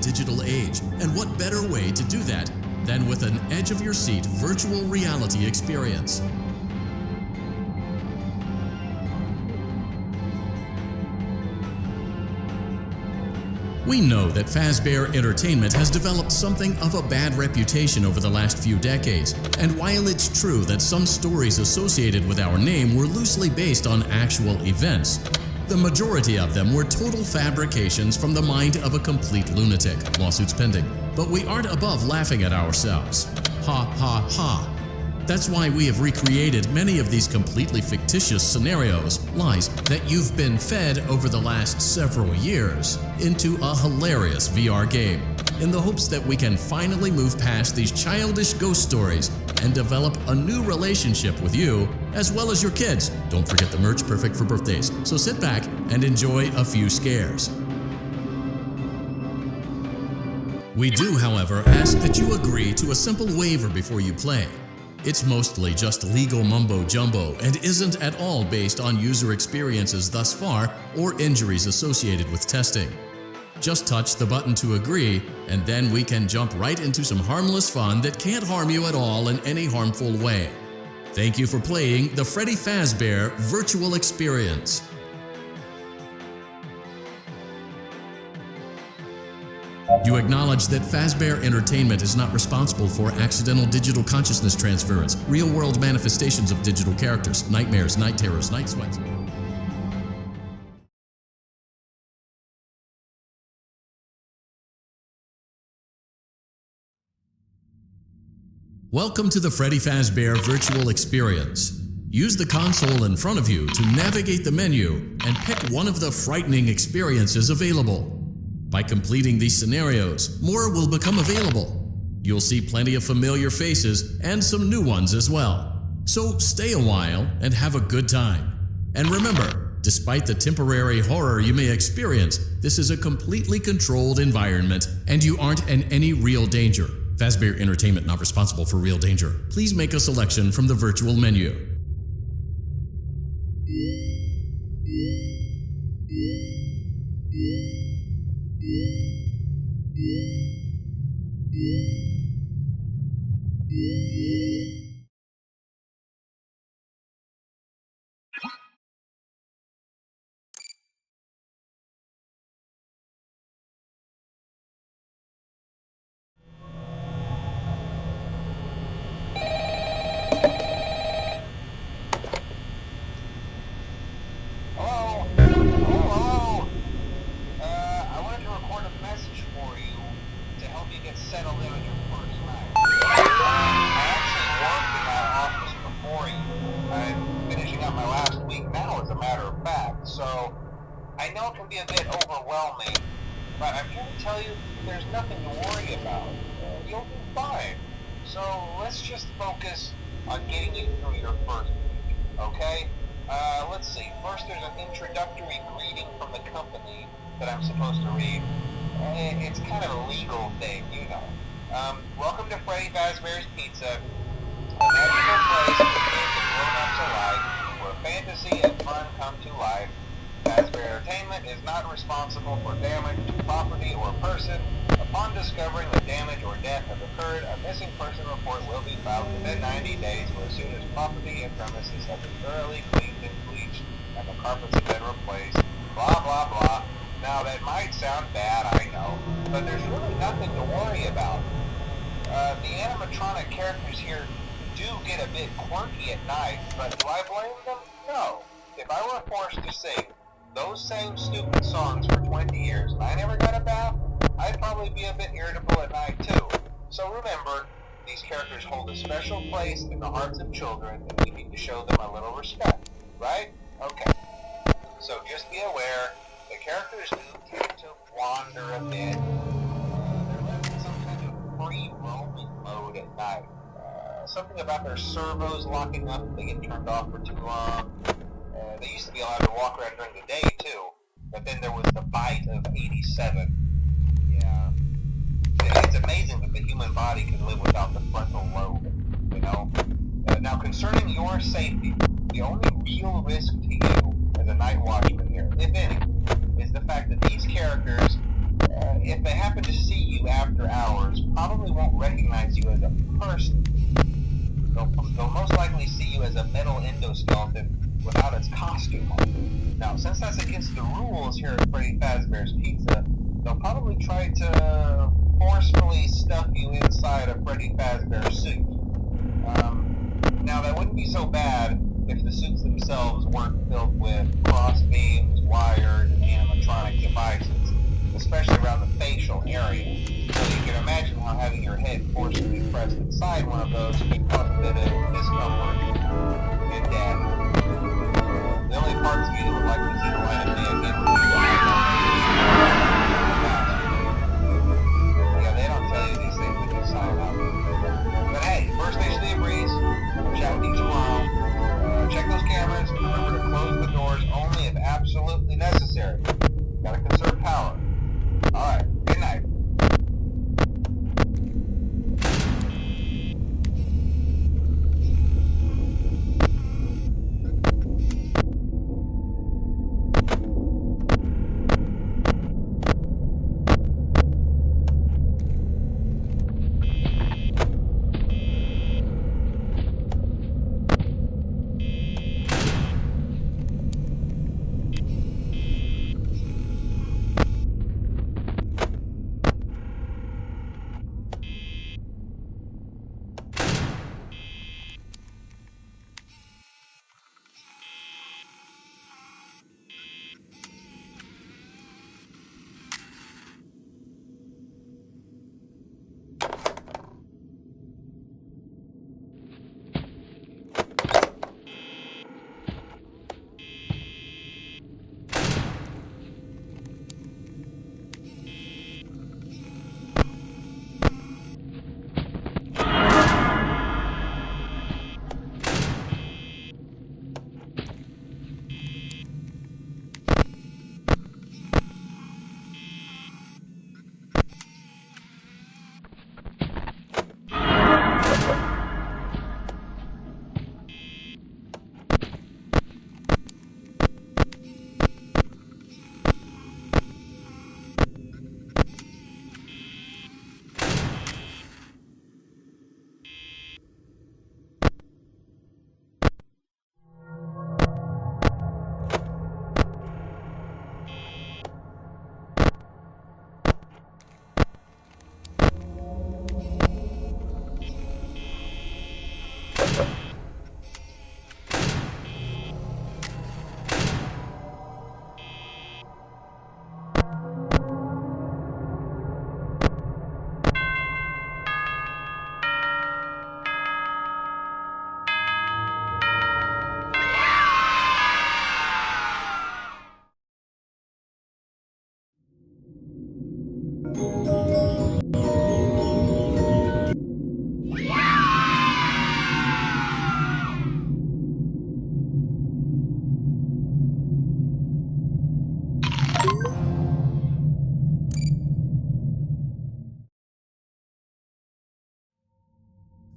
digital age, and what better way to do that than with an edge-of-your-seat virtual reality experience? We know that Fazbear Entertainment has developed something of a bad reputation over the last few decades, and while it's true that some stories associated with our name were loosely based on actual events, the majority of them were total fabrications from the mind of a complete lunatic, lawsuits pending. But we aren't above laughing at ourselves. Ha ha ha. That's why we have recreated many of these completely fictitious scenarios, lies that you've been fed over the last several years, into a hilarious VR game, in the hopes that we can finally move past these childish ghost stories and develop a new relationship with you, as well as your kids. Don't forget the merch, perfect for birthdays. So sit back and enjoy a few scares. We do, however, ask that you agree to a simple waiver before you play. It's mostly just legal mumbo-jumbo and isn't at all based on user experiences thus far or injuries associated with testing. Just touch the button to agree, and then we can jump right into some harmless fun that can't harm you at all in any harmful way. Thank you for playing the Freddy Fazbear Virtual Experience. You acknowledge that Fazbear Entertainment is not responsible for accidental digital consciousness transference, real-world manifestations of digital characters, nightmares, night terrors, night sweats. Welcome to the Freddy Fazbear Virtual Experience. Use the console in front of you to navigate the menu and pick one of the frightening experiences available. By completing these scenarios, more will become available. You'll see plenty of familiar faces and some new ones as well. So stay a while and have a good time. And remember, despite the temporary horror you may experience, this is a completely controlled environment and you aren't in any real danger. Fazbear Entertainment not responsible for real danger. Please make a selection from the virtual menu. Settled in with your first night. I actually worked in that office before you. I'm finishing up my last week now, as a matter of fact, so I know it can be a bit overwhelming, but I'm here to tell you there's nothing to worry about. You'll be fine. So let's just focus on getting you through your first week, okay? Let's see. First, there's an introductory greeting from the company that I'm supposed to read. It's kind of a legal thing, you know. Welcome to Freddy Fazbear's Pizza, a magical place for kids and grown-ups alike, where fantasy and fun come to life. Fazbear Entertainment is not responsible for damage to property or person. Upon discovering that damage or death has occurred, a missing person report will be filed within 90 days or as soon as property and premises have been thoroughly cleaned and bleached and the carpets have been replaced. Blah, blah, blah. Now, that might sound bad, I know, but there's really nothing to worry about. The animatronic characters here do get a bit quirky at night, but do I blame them? No. If I were forced to sing those same stupid songs for 20 years and I never got a bath, I'd probably be a bit irritable at night too. So remember, these characters hold a special place in the hearts of children and we need to show them a little respect, right? Okay. So just be aware, the characters do tend to wander a bit. They're left in some kind of free roaming mode at night. Something about their servos locking up if they get turned off for too long. They used to be allowed to walk around during the day too, but then there was the bite of 87. Yeah. It's amazing that the human body can live without the frontal lobe, you know? Now concerning your safety, the only real risk to you as a night watchman here, if any, is the fact that these characters if they happen to see you after hours, probably won't recognize you as a person. They'll most likely see you as a metal endoskeleton without its costume on. Now, since that's against the rules here at Freddy Fazbear's Pizza, they'll probably try to forcefully stuff you inside a Freddy Fazbear suit. Now, that wouldn't be so bad if the suits themselves weren't filled with cross beams, wires, and animatronic devices, especially around the facial area. So you can imagine how having your head forcibly pressed inside one of those could cause a bit of discomfort and damage. The only parts of you that would like to see the light of day again would be the yeah, they don't tell you these things when you sign up. But hey, first station of the breeze. I'll chat with you tomorrow. Check those cameras. Remember to close the doors only if absolutely necessary. Gotta conserve power. Alright, good night.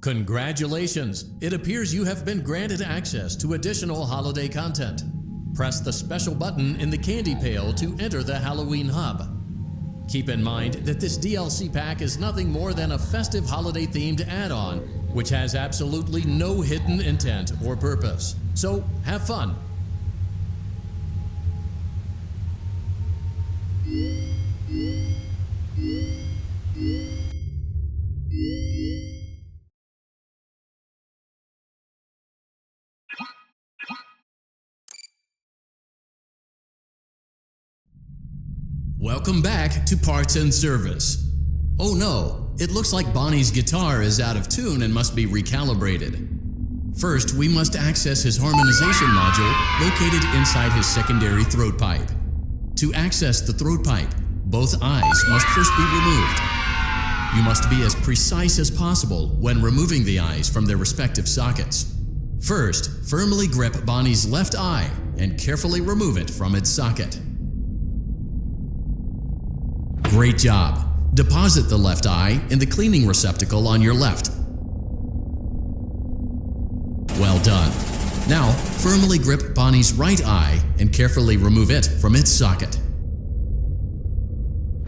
Congratulations! It appears you have been granted access to additional holiday content. Press the special button in the candy pail to enter the Halloween Hub. Keep in mind that this DLC pack is nothing more than a festive holiday-themed add-on, which has absolutely no hidden intent or purpose. So, have fun! Welcome back to Parts and Service. Oh no, it looks like Bonnie's guitar is out of tune and must be recalibrated. First, we must access his harmonization module located inside his secondary throat pipe. To access the throat pipe, both eyes must first be removed. You must be as precise as possible when removing the eyes from their respective sockets. First, firmly grip Bonnie's left eye and carefully remove it from its socket. Great job! Deposit the left eye in the cleaning receptacle on your left. Well done. Now, firmly grip Bonnie's right eye and carefully remove it from its socket.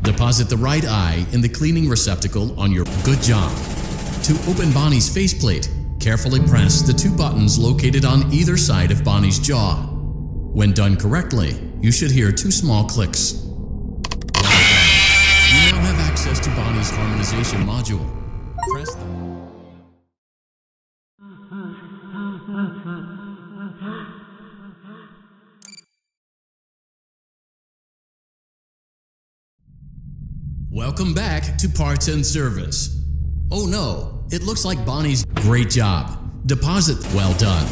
Deposit the right eye in the cleaning receptacle on your good job. To open Bonnie's faceplate, carefully press the two buttons located on either side of Bonnie's jaw. When done correctly, you should hear two small clicks. Well done. You now have access to Bonnie's harmonization module. Press the... Welcome back to Parts and Service. Oh no, it looks like Bonnie's great job. Deposit well done.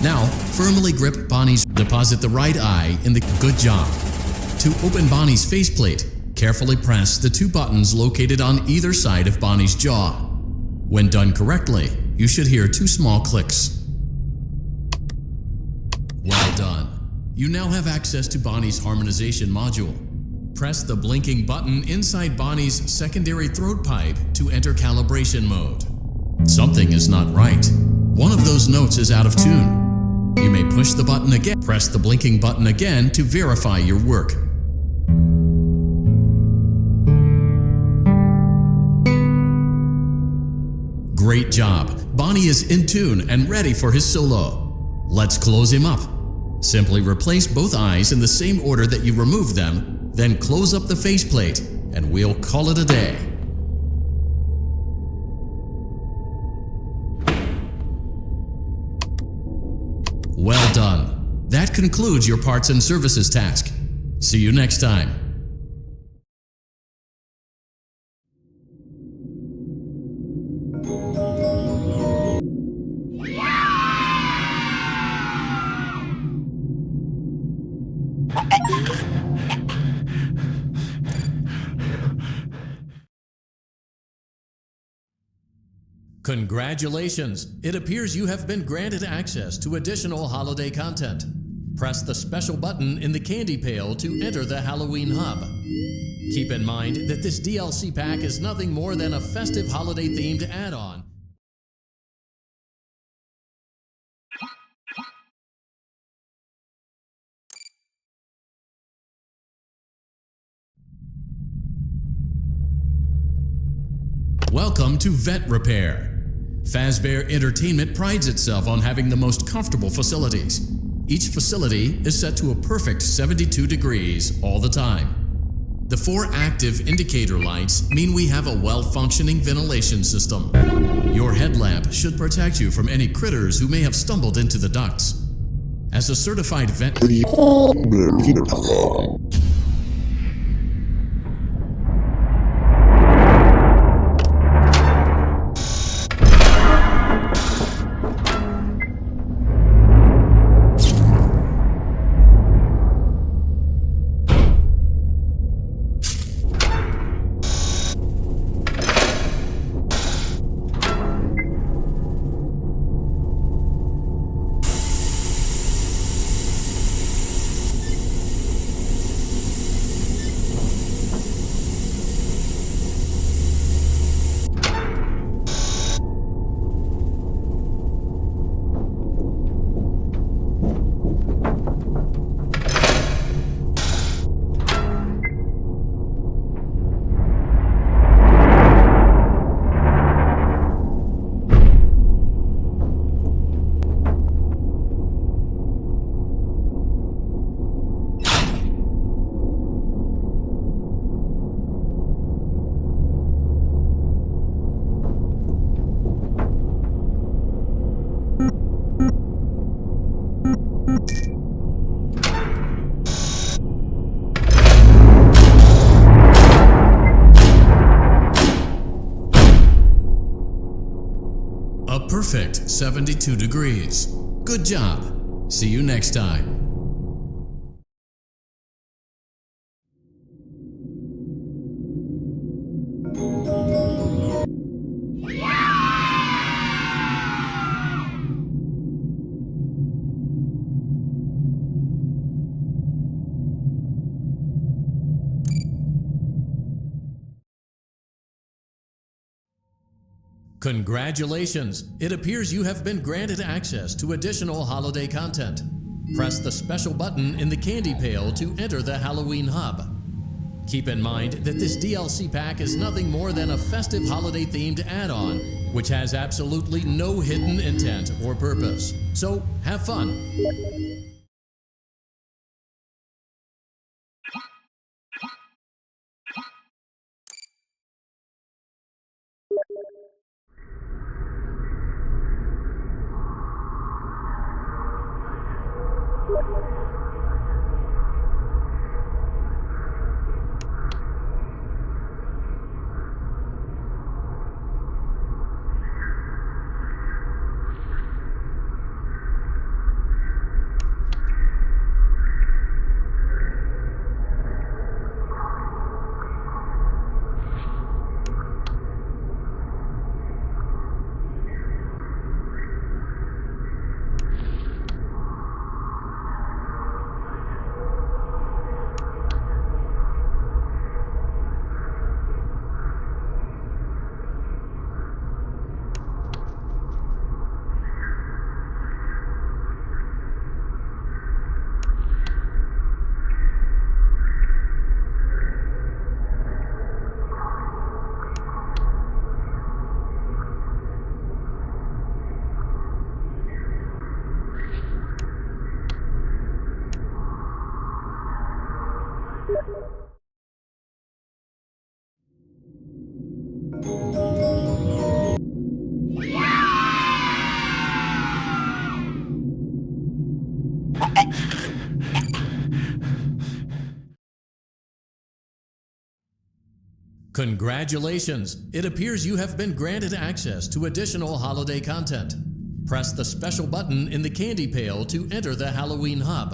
Now, firmly grip Bonnie's deposit the right eye in the good job. To open Bonnie's faceplate, carefully press the two buttons located on either side of Bonnie's jaw. When done correctly, you should hear two small clicks. Well done. You now have access to Bonnie's harmonization module. Press the blinking button inside Bonnie's secondary throat pipe to enter calibration mode. Something is not right. One of those notes is out of tune. You may push the button again. Press the blinking button again to verify your work. Great job. Bonnie is in tune and ready for his solo. Let's close him up. Simply replace both eyes in the same order that you removed them. Then close up the faceplate, and we'll call it a day. Well done. That concludes your parts and services task. See you next time. Congratulations! It appears you have been granted access to additional holiday content. Press the special button in the candy pail to enter the Halloween hub. Keep in mind that this DLC pack is nothing more than a festive holiday-themed add-on. Welcome to Vet Repair. Fazbear Entertainment prides itself on having the most comfortable facilities. Each facility is set to a perfect 72 degrees all the time. The 4 active indicator lights mean we have a well-functioning ventilation system. Your headlamp should protect you from any critters who may have stumbled into the ducts. As a certified vet... A perfect 72 degrees. Good job. See you next time. Congratulations! It appears you have been granted access to additional holiday content. Press the special button in the candy pail to enter the Halloween hub. Keep in mind that this DLC pack is nothing more than a festive holiday-themed add-on, which has absolutely no hidden intent or purpose. So, have fun! Congratulations! It appears you have been granted access to additional holiday content. Press the special button in the candy pail to enter the Halloween hub.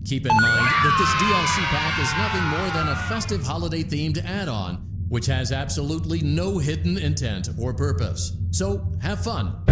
Keep in mind that this DLC pack is nothing more than a festive holiday-themed add-on, which has absolutely no hidden intent or purpose. So, have fun!